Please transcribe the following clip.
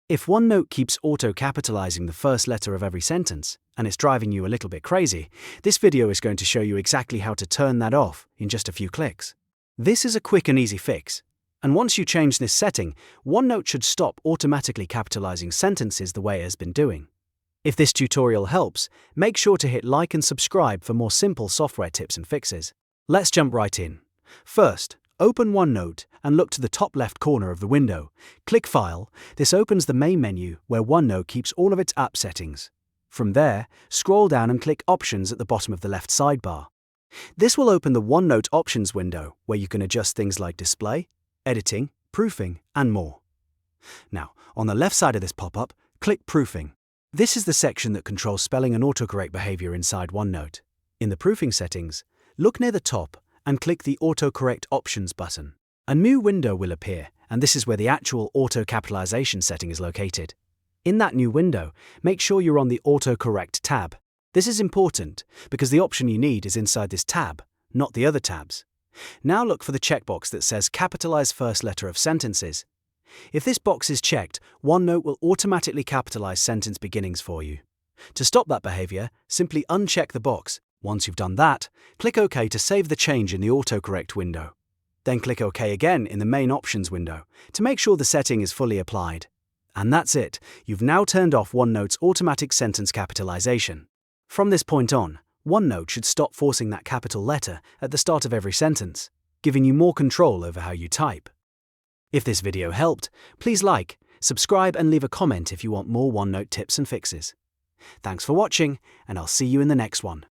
If OneNote keeps auto-capitalizing the first letter of every sentence, and it's driving you a little bit crazy, this video is going to show you exactly how to turn that off in just a few clicks. This is a quick and easy fix, and once you change this setting, OneNote should stop automatically capitalizing sentences the way it has been doing. If this tutorial helps, make sure to hit like and subscribe for more simple software tips and fixes. Let's jump right in. First, open OneNote and look to the top left corner of the window. Click File. This opens the main menu where OneNote keeps all of its app settings. From there, scroll down and click Options at the bottom of the left sidebar. This will open the OneNote Options window where you can adjust things like display, editing, proofing, and more. Now, on the left side of this pop-up, click Proofing. This is the section that controls spelling and autocorrect behavior inside OneNote. In the proofing settings, look near the top and click the AutoCorrect Options button. A new window will appear, and this is where the actual auto-capitalization setting is located. In that new window, make sure you're on the AutoCorrect tab. This is important because the option you need is inside this tab, not the other tabs. Now look for the checkbox that says Capitalize First Letter of Sentences. If this box is checked, OneNote will automatically capitalize sentence beginnings for you. To stop that behavior, simply uncheck the box. Once you've done that, click OK to save the change in the AutoCorrect window. Then click OK again in the main Options window to make sure the setting is fully applied. And that's it. You've now turned off OneNote's automatic sentence capitalization. From this point on, OneNote should stop forcing that capital letter at the start of every sentence, giving you more control over how you type. If this video helped, please like, subscribe and leave a comment if you want more OneNote tips and fixes. Thanks for watching, and I'll see you in the next one.